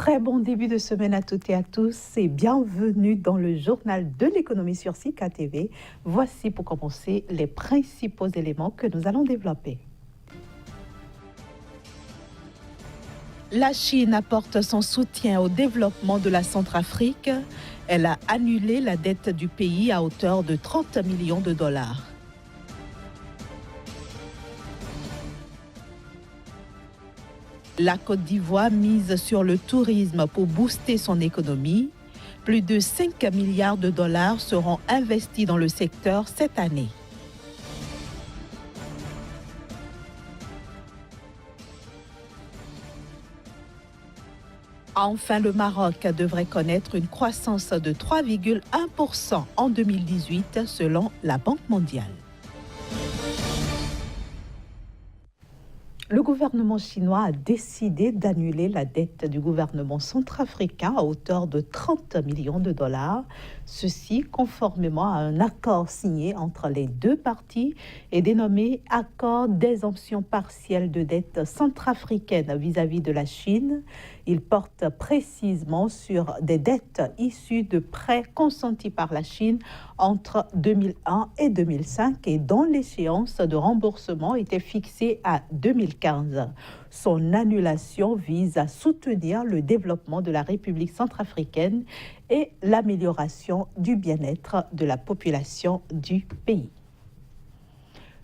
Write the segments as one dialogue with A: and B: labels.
A: Très bon début de semaine à toutes et à tous et bienvenue dans le journal de l'économie sur Sika TV. Voici pour commencer les principaux éléments que nous allons développer. La Chine apporte son soutien au développement de la Centrafrique. Elle a annulé la dette du pays à hauteur de 30 millions de dollars. La Côte d'Ivoire mise sur le tourisme pour booster son économie. Plus de 5 milliards de dollars seront investis dans le secteur cette année. Enfin, le Maroc devrait connaître une croissance de 3,1% en 2018 selon la Banque mondiale. Le gouvernement chinois a décidé d'annuler la dette du gouvernement centrafricain à hauteur de 30 millions de dollars. Ceci conformément à un accord signé entre les deux parties et dénommé Accord d'exemption partielle de dette centrafricaine vis-à-vis de la Chine. Il porte précisément sur des dettes issues de prêts consentis par la Chine entre 2001 et 2005 et dont l'échéance de remboursement était fixée à 2015. Son annulation vise à soutenir le développement de la République centrafricaine et l'amélioration du bien-être de la population du pays.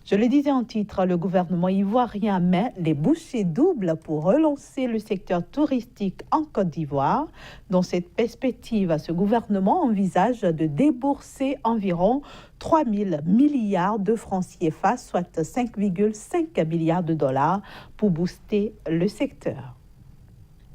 A: Je le disais en titre, le gouvernement ivoirien met les bouchées doubles pour relancer le secteur touristique en Côte d'Ivoire. Dans cette perspective, ce gouvernement envisage de débourser environ 3 000 milliards de francs CFA, soit 5,5 milliards de dollars, pour booster le secteur.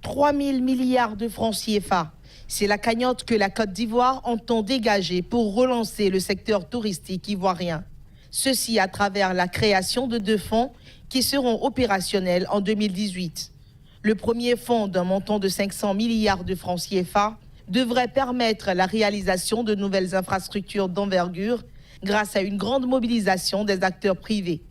B: 3 000 milliards de francs CFA. C'est la cagnotte que la Côte d'Ivoire entend dégager pour relancer le secteur touristique ivoirien. Ceci à travers la création de 2 fonds qui seront opérationnels en 2018. Le premier fonds d'un montant de 500 milliards de francs CFA devrait permettre la réalisation de nouvelles infrastructures d'envergure grâce à une grande mobilisation des acteurs privés.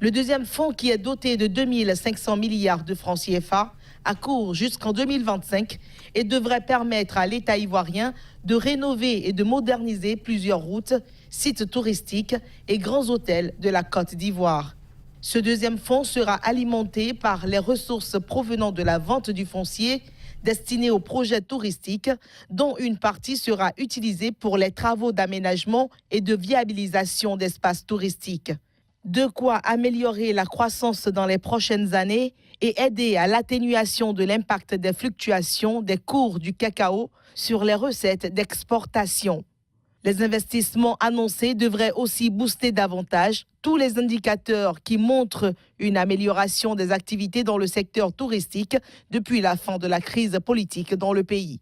B: Le deuxième fonds, qui est doté de 2 500 milliards de francs CFA, accourt jusqu'en 2025 et devrait permettre à l'État ivoirien de rénover et de moderniser plusieurs routes, sites touristiques et grands hôtels de la Côte d'Ivoire. Ce deuxième fonds sera alimenté par les ressources provenant de la vente du foncier destiné aux projets touristiques, dont une partie sera utilisée pour les travaux d'aménagement et de viabilisation d'espaces touristiques. De quoi améliorer la croissance dans les prochaines années et aider à l'atténuation de l'impact des fluctuations des cours du cacao sur les recettes d'exportation. Les investissements annoncés devraient aussi booster davantage tous les indicateurs qui montrent une amélioration des activités dans le secteur touristique depuis la fin de la crise politique dans le pays.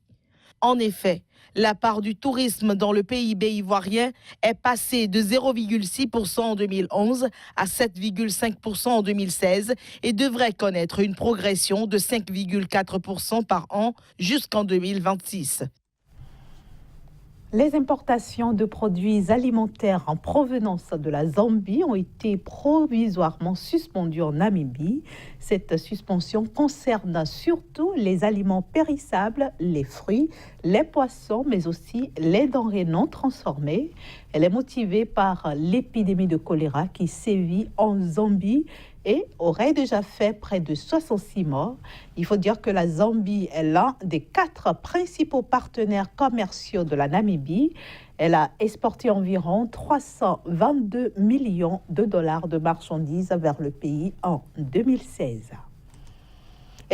B: En effet, la part du tourisme dans le PIB ivoirien est passée de 0,6% en 2011 à 7,5% en 2016 et devrait connaître une progression de 5,4% par an jusqu'en 2026.
A: Les importations de produits alimentaires en provenance de la Zambie ont été provisoirement suspendues en Namibie. Cette suspension concerne surtout les aliments périssables, les fruits, les poissons, mais aussi les denrées non transformées. Elle est motivée par l'épidémie de choléra qui sévit en Zambie et aurait déjà fait près de 66 morts. Il faut dire que la Zambie est l'un des 4 principaux partenaires commerciaux de la Namibie. Elle a exporté environ 322 millions de dollars de marchandises vers le pays en 2016.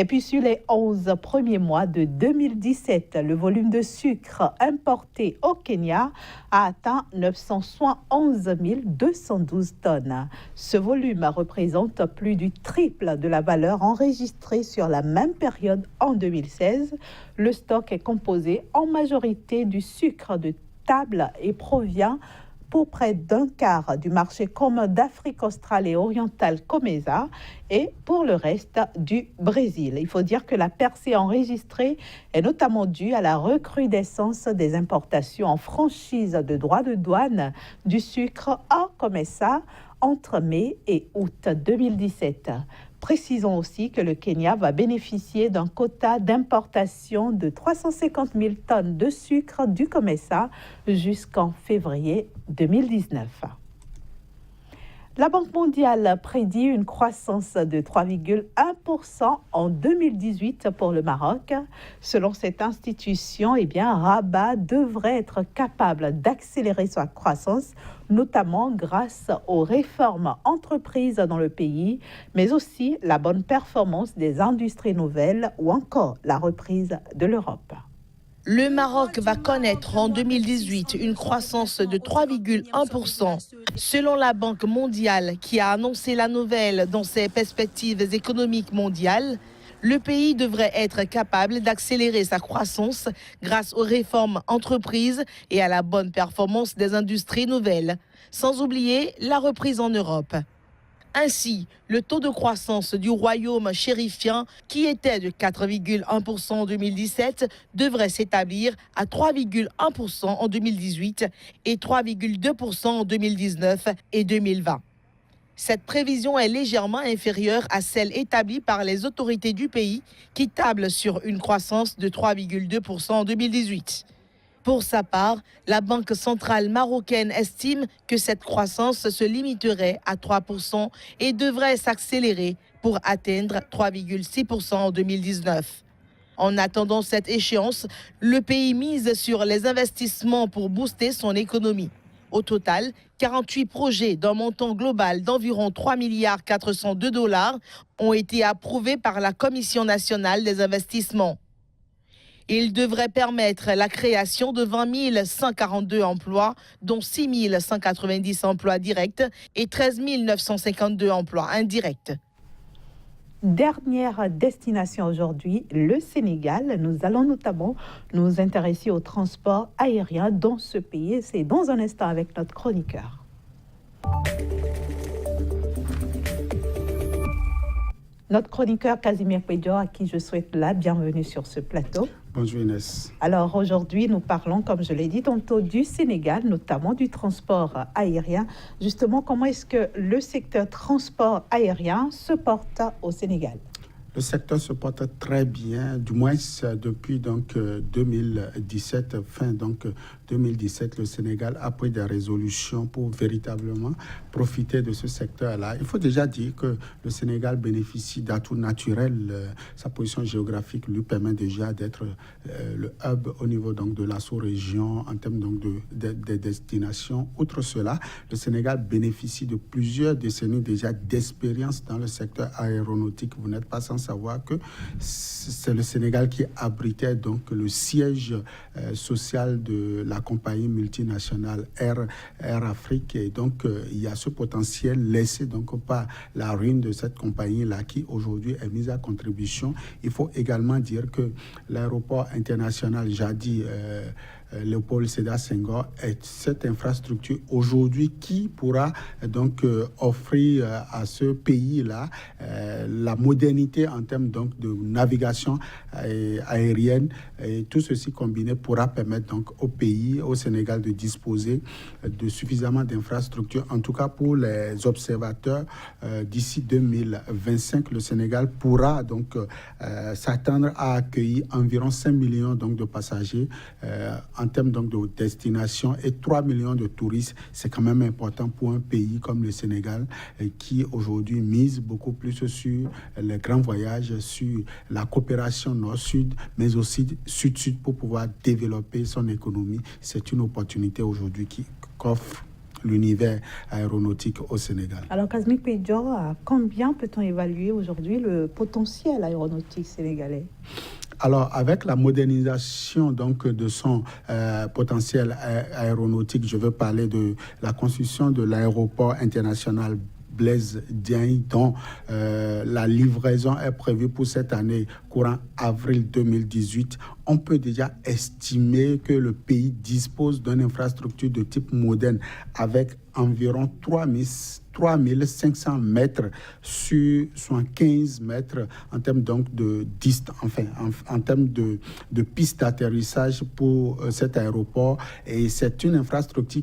A: Et puis sur les 11 premiers mois de 2017, le volume de sucre importé au Kenya a atteint 971 212 tonnes. Ce volume représente plus du triple de la valeur enregistrée sur la même période en 2016. Le stock est composé en majorité du sucre de table et provient pour près d'un quart du marché commun d'Afrique australe et orientale COMESA et pour le reste du Brésil. Il faut dire que la percée enregistrée est notamment due à la recrudescence des importations en franchise de droits de douane du sucre hors COMESA entre mai et août 2017. Précisons aussi que le Kenya va bénéficier d'un quota d'importation de 350 000 tonnes de sucre du COMESA jusqu'en février 2019. La Banque mondiale prédit une croissance de 3,1% en 2018 pour le Maroc. Selon cette institution, Rabat devrait être capable d'accélérer sa croissance, notamment grâce aux réformes entreprises dans le pays, mais aussi la bonne performance des industries nouvelles ou encore la reprise de l'Europe.
B: Le Maroc va connaître en 2018 une croissance de 3,1%. Selon la Banque mondiale, qui a annoncé la nouvelle dans ses perspectives économiques mondiales, le pays devrait être capable d'accélérer sa croissance grâce aux réformes entreprises et à la bonne performance des industries nouvelles, sans oublier la reprise en Europe. Ainsi, le taux de croissance du royaume chérifien, qui était de 4,1% en 2017, devrait s'établir à 3,1% en 2018 et 3,2% en 2019 et 2020. Cette prévision est légèrement inférieure à celle établie par les autorités du pays, qui tablent sur une croissance de 3,2% en 2018. Pour sa part, la Banque centrale marocaine estime que cette croissance se limiterait à 3% et devrait s'accélérer pour atteindre 3,6% en 2019. En attendant cette échéance, le pays mise sur les investissements pour booster son économie. Au total, 48 projets d'un montant global d'environ 3,402 milliards ont été approuvés par la Commission nationale des investissements. Il devrait permettre la création de 20 142 emplois, dont 6 190 emplois directs et 13 952 emplois indirects.
A: Dernière destination aujourd'hui, le Sénégal. Nous allons notamment nous intéresser au transport aérien dans ce pays. C'est dans un instant avec notre chroniqueur. Notre chroniqueur Casimir Pédio, à qui je souhaite la bienvenue sur ce plateau.
C: Bonjour Inès.
A: Alors aujourd'hui, nous parlons, comme je l'ai dit tantôt, du Sénégal, notamment du transport aérien. Justement, comment est-ce que le secteur transport aérien se porte au Sénégal ?
C: Le secteur se porte très bien, du moins depuis 2017, fin 2017, le Sénégal a pris des résolutions pour véritablement profiter de ce secteur-là. Il faut déjà dire que le Sénégal bénéficie d'atouts naturels. Sa position géographique lui permet déjà d'être le hub au niveau de la sous-région en termes de destinations. Outre cela, le Sénégal bénéficie de plusieurs décennies déjà d'expérience dans le secteur aéronautique. Vous n'êtes pas sans savoir que c'est le Sénégal qui abritait le siège social de la compagnie multinationale Air Afrique, et il y a ce potentiel laissé par la ruine de cette compagnie-là qui aujourd'hui est mise à contribution. Il faut également dire que l'aéroport international jadis Léopold Sédar Senghor est cette infrastructure aujourd'hui qui pourra offrir à ce pays-là la modernité en termes de navigation aérienne, et tout ceci combiné pourra permettre au pays, au Sénégal, de disposer de suffisamment d'infrastructures. En tout cas pour les observateurs, d'ici 2025, le Sénégal pourra s'attendre à accueillir environ 5 millions de passagers en termes de destination et 3 millions de touristes. C'est quand même important pour un pays comme le Sénégal qui aujourd'hui mise beaucoup plus sur les grands voyages, sur la coopération nord-sud, mais aussi sud-sud pour pouvoir développer son économie. C'est une opportunité aujourd'hui qu'offre l'univers aéronautique au Sénégal.
A: Alors, Casimir Pédio, à combien peut-on évaluer aujourd'hui le potentiel aéronautique sénégalais ?
C: Alors, avec la modernisation de son potentiel aéronautique, je veux parler de la construction de l'aéroport international Blaise Diagne, dont la livraison est prévue pour cette année, courant avril 2018. On peut déjà estimer que le pays dispose d'une infrastructure de type moderne avec environ 3500 mètres sur 75 mètres en termes de distance, en termes de piste d'atterrissage pour cet aéroport. Et c'est une infrastructure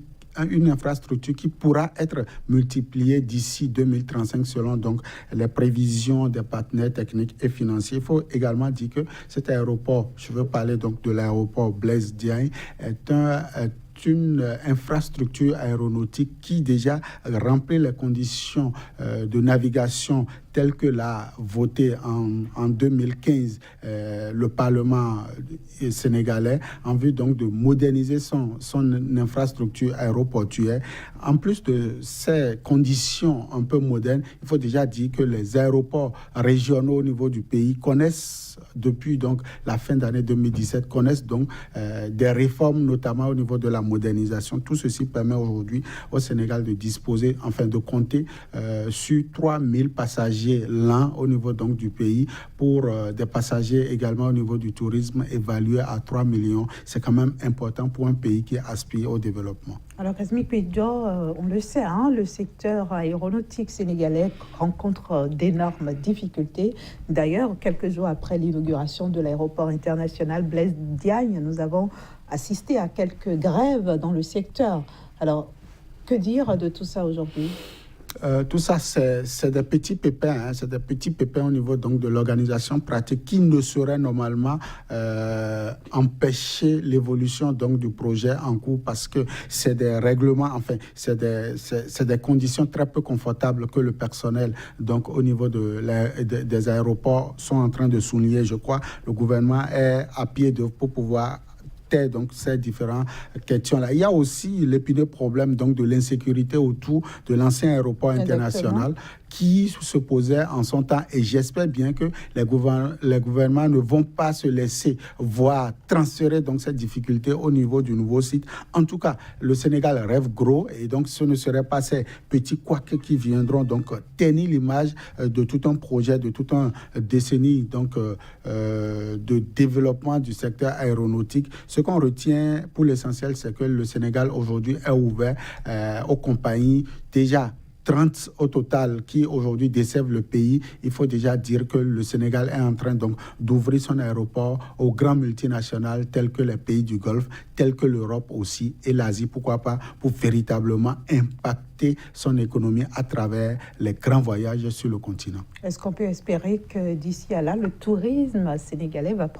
C: une infrastructure qui pourra être multipliée d'ici 2035 selon donc les prévisions des partenaires techniques et financiers. Il faut également dire que cet aéroport, je veux parler donc de l'aéroport Blaise Diagne, est une infrastructure aéronautique qui déjà remplit les conditions de navigation telles que l'a voté en 2015 le Parlement sénégalais en vue donc de moderniser son infrastructure aéroportuaire. En plus de ces conditions un peu modernes, il faut déjà dire que les aéroports régionaux au niveau du pays connaissent depuis donc la fin d'année 2017 connaissent donc des réformes notamment au niveau de la modernisation. Tout ceci permet aujourd'hui au Sénégal de disposer, enfin de compter sur 3000 passagers l'an au niveau donc du pays pour des passagers également au niveau du tourisme évalué à 3 millions. C'est quand même important pour un pays qui aspire au développement.
A: Alors, Kazmi Pedjo, on le sait, le secteur aéronautique sénégalais rencontre d'énormes difficultés. D'ailleurs, quelques jours après l'inauguration de l'aéroport international Blaise Diagne, nous avons assisté à quelques grèves dans le secteur. Alors, que dire de tout ça aujourd'hui ?
C: Tout ça, c'est des petits pépins, c'est des petits pépins au niveau donc de l'organisation pratique qui ne sauraient normalement empêcher l'évolution donc du projet en cours parce que c'est des règlements, enfin, c'est des conditions très peu confortables que le personnel donc au niveau des aéroports sont en train de souligner. Je crois le gouvernement est à pied d'œuvre pour pouvoir donc ces différentes questions-là. Il y a aussi l'épineux problème donc de l'insécurité autour de l'ancien aéroport international qui se posait en son temps et j'espère bien que les gouvernements ne vont pas se laisser voir transférer donc cette difficulté au niveau du nouveau site. En tout cas, le Sénégal rêve gros et donc ce ne serait pas ces petits couacs qui viendront donc tenir l'image de tout un projet, de toute une décennie donc de développement du secteur aéronautique. Ce qu'on retient pour l'essentiel, c'est que le Sénégal aujourd'hui est ouvert aux compagnies déjà 30 au total qui aujourd'hui desservent le pays. Il faut déjà dire que le Sénégal est en train donc d'ouvrir son aéroport aux grands multinationales tels que les pays du Golfe, tels que l'Europe aussi et l'Asie, pourquoi pas, pour véritablement impacter son économie à travers les grands voyages sur le continent.
A: Est-ce qu'on peut espérer que d'ici à là, le tourisme sénégalais va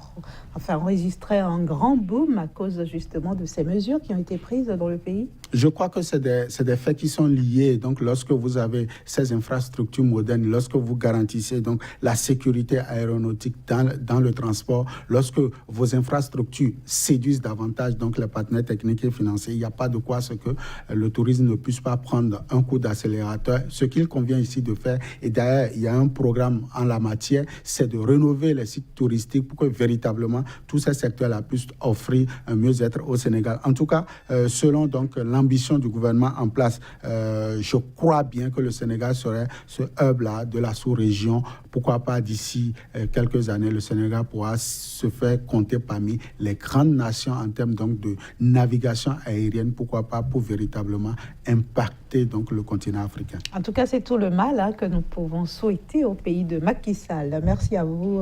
A: enregistrer un grand boom à cause justement de ces mesures qui ont été prises dans le pays ?
C: Je crois que c'est des faits qui sont liés. Donc, lorsque vous avez ces infrastructures modernes, lorsque vous garantissez donc la sécurité aéronautique dans le transport, lorsque vos infrastructures séduisent davantage donc les partenaires techniques et financiers, il n'y a pas de quoi ce que le tourisme ne puisse pas prendre un coup d'accélérateur. Ce qu'il convient ici de faire, et d'ailleurs, il y a un programme en la matière, c'est de rénover les sites touristiques pour que véritablement tous ces secteurs-là puissent offrir un mieux-être au Sénégal. En tout cas, selon donc l'ambition du gouvernement en place, je crois bien que le Sénégal serait ce hub-là de la sous-région. Pourquoi pas d'ici quelques années, le Sénégal pourra se faire compter parmi les grandes nations en termes donc de navigation aérienne, pourquoi pas pour véritablement impacter donc le continent africain.
A: En tout cas, c'est tout le mal que nous pouvons souhaiter au pays de Macky Sall. Merci à vous,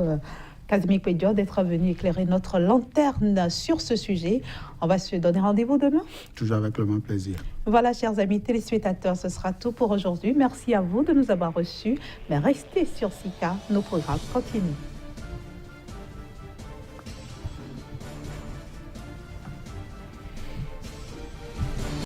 A: Kazmi Pedjo, d'être venu éclairer notre lanterne sur ce sujet. On va se donner rendez-vous demain.
C: Toujours avec le même plaisir.
A: Voilà, chers amis téléspectateurs, ce sera tout pour aujourd'hui. Merci à vous de nous avoir reçus. Mais restez sur Sika, nos programmes continuent.